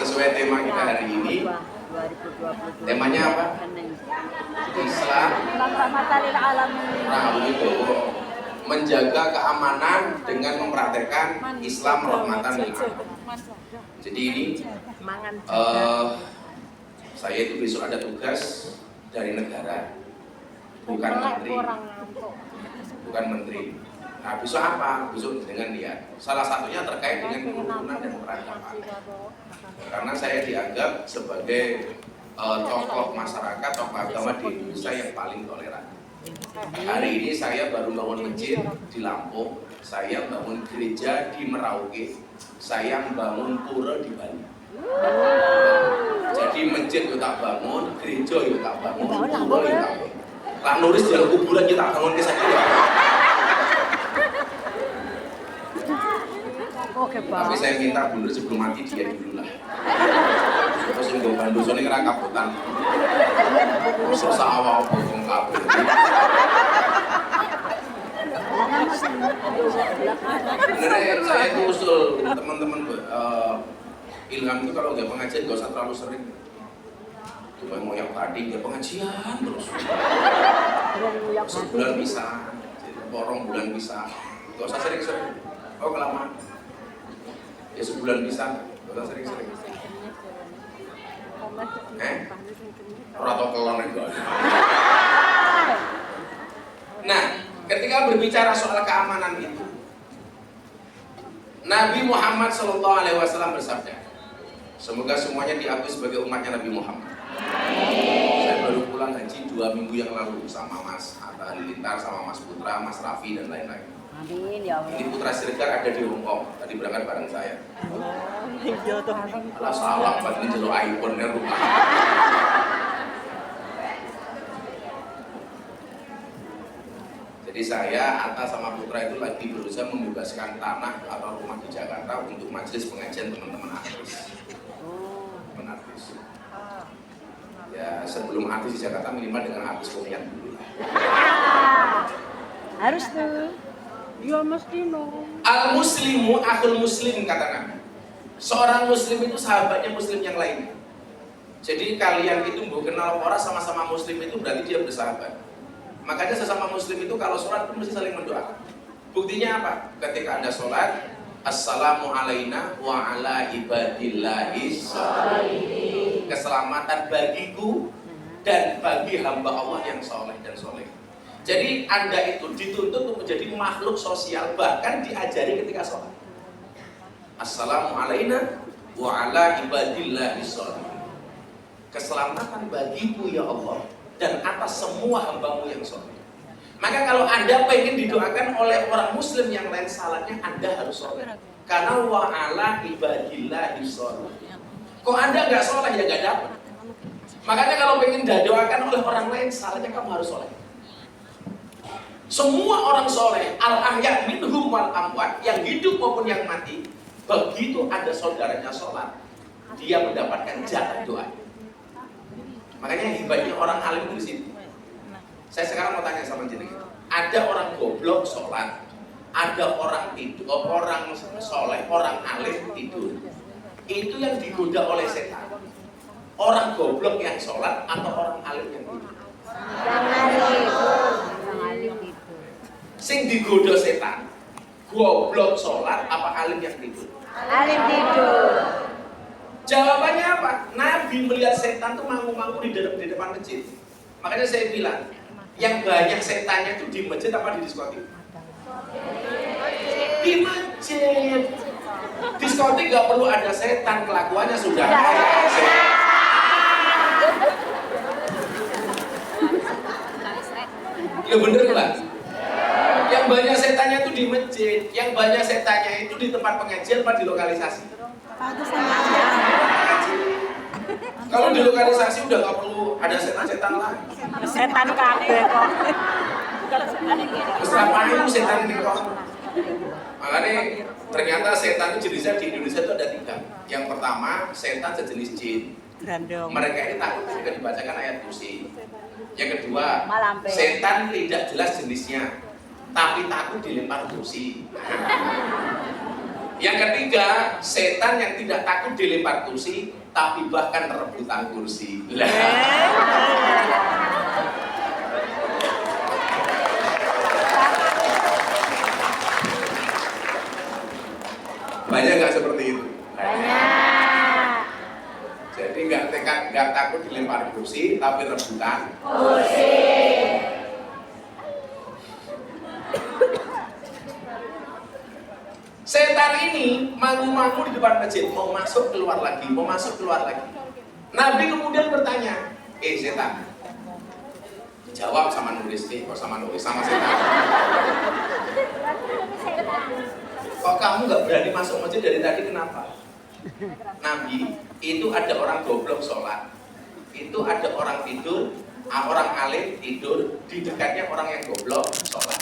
sesuai tema kita hari ini. Temanya apa? Islam. Nah, itu menjaga keamanan dengan mempraktekkan Islam rahmatan lil alamin. Jadi ini saya itu besok ada tugas dari negara, bukan menteri. Nah, besok apa? Besok dengan dia. Salah satunya terkait dengan kerukunan dan peradaban. Karena saya dianggap sebagai tokoh masyarakat, tokoh agama di Indonesia yang paling toleran. Hari ini saya baru bangun masjid di Lampung, saya bangun gereja di Merauke, saya bangun pura di Bali. Jadi masjid itu tak bangun, gereja itu tak bangun, pura itu tak bangun. Lah nulis di kuburan kita bangun ke sana. Tapi saya minta dulu sebelum mati dia dulu lah. Terus nggak bantu soalnya ngerang kaputan. Susah awal potong kabut. Bener saya itu usul teman-teman Ilham itu kalau nggak pengajian nggak usah terlalu sering. Cuma mau yang tadi nggak pengajian terus. Sebulan bisa, borong bulan bisa. Nggak usah sering-sering. Oh kelamaan. Ya sebulan bisa, nggak usah sering-sering. Atau kelon itu. Nah, ketika berbicara soal keamanan itu, Nabi Muhammad SAW bersabda, semoga semuanya diakui sebagai umatnya Nabi Muhammad. Saya baru pulang haji 2 minggu yang lalu sama Mas Atta Halilintar, sama Mas Putra, Mas Raffi dan lain-lain. Amin ya Allah. Ini Putra Siregar ada di Hongkong, tadi berangkat bareng saya. Alah salah, buat ini jelok iPhone-nya rumah. Jadi saya, Atta sama Putra itu lagi berusaha membebaskan tanah atau rumah di Jakarta untuk majelis pengajian teman-teman artis. Artis. Ya sebelum artis di Jakarta minimal dengan artis komedian dulu. Harus tuh. Ya mesti no. Al muslimu akhul muslim kata Nabi. Seorang muslim itu sahabatnya muslim yang lain. Jadi kalian itu mau kenal orang sama-sama muslim itu berarti dia bersahabat. Makanya sesama muslim itu kalau sholat itu mesti saling mendoakan. Buktinya apa? Ketika Anda sholat, assalamu alaina wa ala ibadillahi sholihin. Keselamatan bagiku dan bagi hamba Allah yang soleh dan soleh. Jadi Anda itu dituntut untuk menjadi makhluk sosial, bahkan diajari ketika sholat. Assalamu alaina wa ala ibadillahi sholihin. Keselamatan bagiku ya Allah dan atas semua hambamu yang soleh. Maka kalau Anda pengen didoakan oleh orang muslim yang lain salatnya, Anda harus soleh. Karena wa ala ibadillahi sholihin. Kok Anda nggak soleh ya nggak dapat. Makanya kalau pengen didoakan oleh orang lain salatnya kamu harus soleh. Semua orang soleh, al-ahya minhum wal amwat, yang hidup maupun yang mati, begitu ada saudaranya sholat, dia mendapatkan jatah doa. Makanya hebatnya orang alim di sini. Saya sekarang mau tanya sama jenengan, ada orang goblok sholat, ada orang tidur, orang soleh, orang alim tidur. Itu yang digoda oleh setan. Orang goblok yang sholat atau orang alim yang tidur? Sing digoda setan, goblok sholat apa alim yang tidur? Alim tidur. Jawabannya apa? Nabi melihat setan tuh manggung-manggung di depan masjid. Makanya saya bilang, yang banyak setannya itu di masjid apa di diskotik? Di masjid. Diskotik gak perlu ada setan, kelakuannya sudah kayak setan. Ya bener lah. Yang banyak setannya itu di masjid, yang banyak setannya itu di tempat pengajian apa di lokalisasi? Kalau di lokalisasi udah nggak perlu ada setan-setan lagi. Setan kabeh kok. Terus ngapain itu setan ini kok? Makanya ternyata setan itu jenisnya di Indonesia itu ada 3. Yang pertama setan sejenis jin. Mereka ini takut ketika dibacakan ayat kursi. Yang kedua, setan tidak jelas jenisnya, tapi takut dilempar kursi. Yang ketiga, setan yang tidak takut dilempar kursi, tapi bahkan rebutan kursi. Banyak nggak seperti itu? Banyak. Jadi nggak takut dilempar kursi, tapi rebutan Kursi. Setan ini mangu-mangu di depan masjid, mau masuk keluar lagi, mau masuk keluar lagi. Nabi kemudian bertanya, setan, jawab sama nulis, sama setan. Kok kamu nggak berani masuk masjid dari tadi, kenapa? Nabi, itu ada orang goblok sholat, itu ada orang tidur, orang alim tidur, di dekatnya orang yang goblok sholat.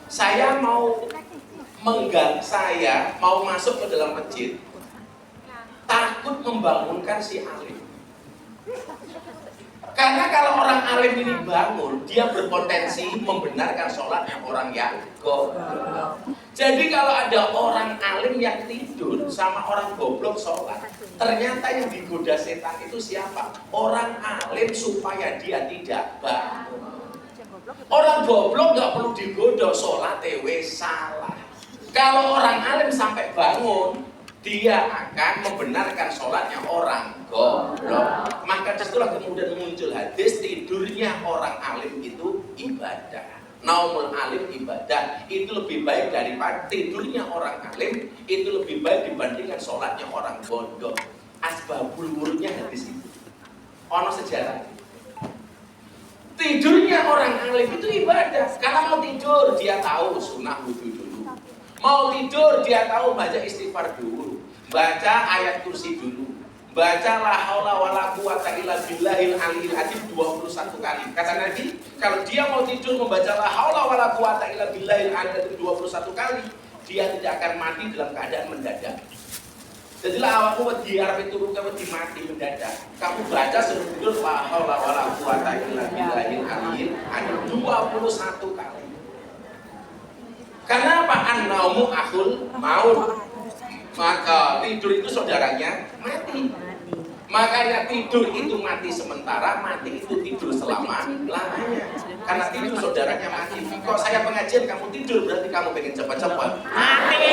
Saya mau masuk ke dalam masjid, takut membangunkan si alim. Karena kalau orang alim ini bangun, dia berpotensi membenarkan sholat orang yang goblok. Jadi kalau ada orang alim yang tidur sama orang goblok sholat, ternyata yang digoda setan itu siapa? Orang alim supaya dia tidak bangun. Orang goblok nggak perlu digoda, sholat wis salah. Kalau orang alim sampai bangun, dia akan membenarkan sholatnya orang goblok. Maka disitulah kemudian muncul hadis, tidurnya orang alim itu ibadah. Naumul alim ibadah, itu lebih baik daripada tidurnya orang alim, itu lebih baik dibandingkan sholatnya orang bodoh. Asbabul wurudnya hadis itu. Ono sejarah. Tidurnya orang alim itu ibadah. Karena mau tidur, dia tahu sunnah wudu dulu. Mau tidur, dia tahu baca istighfar dulu, baca ayat kursi dulu, baca la haula wala quwata illa billahil aliyil azim 21 kali. Kata Nabi, kalau dia mau tidur membaca la haula wala quwata illa billahil aliyil azim 21 kali, dia tidak akan mati dalam keadaan mendadak. Jadilah awakmu wedi arep turu kamu mati mendadak. Kamu baca sebelum tidur la haula wala quwata illa billahil aliyil azim 21 kali. Karena apa? An-naumu akhul maut. Maka tidur itu saudaranya mati. Makanya tidur itu mati sementara, mati itu tidur selama-lamanya. Karena tidur saudaranya mati. Kok saya pengajian kamu tidur, berarti kamu pengen cepat-cepat mati.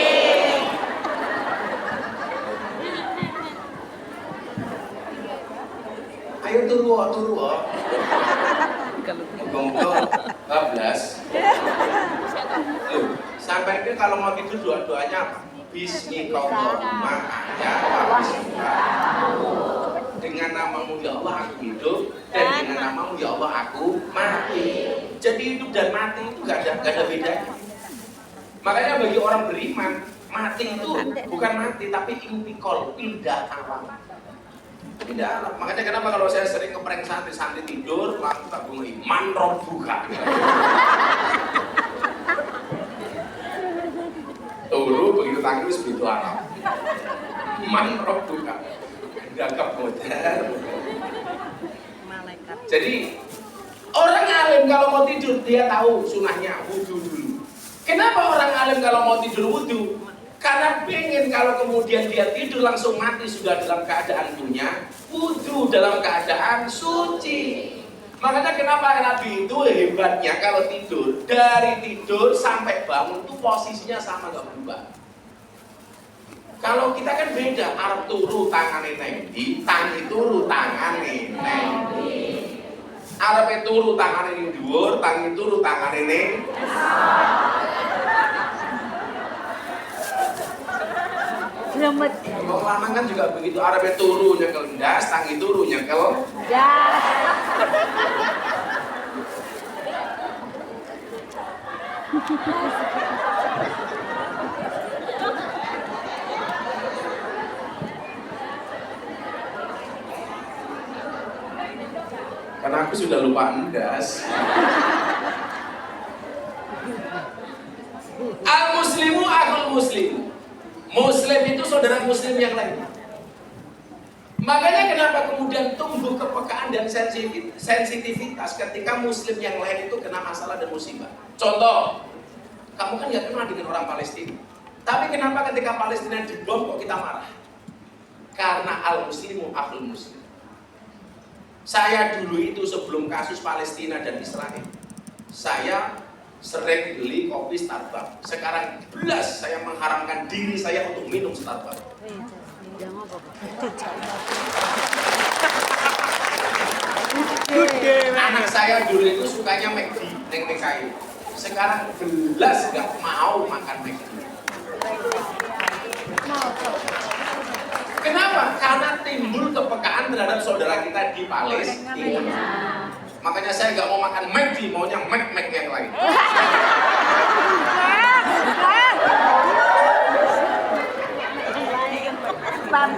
Ayo turu. Gonggong 12. Sampai itu kalau mau tidur doa-doanya apa? Bismillahirrahmanirrahim. Ya Allah. Dengan namamu ya Allah aku hidup, dan dengan namamu ya Allah aku mati. Jadi hidup dan mati itu gak ada bedanya. Makanya bagi orang beriman, mati itu bukan mati tapi intikal, pindah alam. Pindah alam. Makanya kenapa kalau saya sering ngeprank santri tidur, langsung tak bunga iman roh buka. Turu begitu tangi wis begitu alam. Man roh buka. Gagap modern. Jadi orang alim kalau mau tidur dia tahu sunahnya wudu dulu. Kenapa orang alim kalau mau tidur wudu? Karena pengen kalau kemudian dia tidur langsung mati sudah dalam keadaan punya wudu, dalam keadaan suci. Makanya kenapa Nabi itu hebatnya kalau tidur, dari tidur sampai bangun itu posisinya sama, gak berubah. Kalau kita kan beda, arep turu tangane nendi, tangi turu tangane nendi. Arep turu tangane ning dhuwur, tangi turu tangane ning Selamat. Kalau lanang kan juga begitu, arep turu nyekel ndas, tangi turu nyekel Das. karena aku sudah lupa ndas. Al-muslimu akhul muslim. Muslim itu saudara muslim yang lain. Makanya kenapa kemudian tumbuh kepekaan dan sensitivitas ketika muslim yang lain itu kena masalah dan musibah. Contoh, kamu kan gak kenal dengan orang Palestina. Tapi kenapa ketika Palestina dibom kok kita marah? Karena al-muslimu akhul muslim. Saya dulu itu sebelum kasus Palestina dan Israel, saya sering beli kopi Starbucks. Sekarang jelas saya mengharamkan diri saya untuk minum Starbucks. Anak saya dulu itu sukanya McD, neng PKI. Sekarang jelas nggak mau makan McD. Kenapa? Karena timbul kepekaan terhadap saudara kita di Palestina. Makanya saya nggak mau makan McD, maunya Mac yang lain.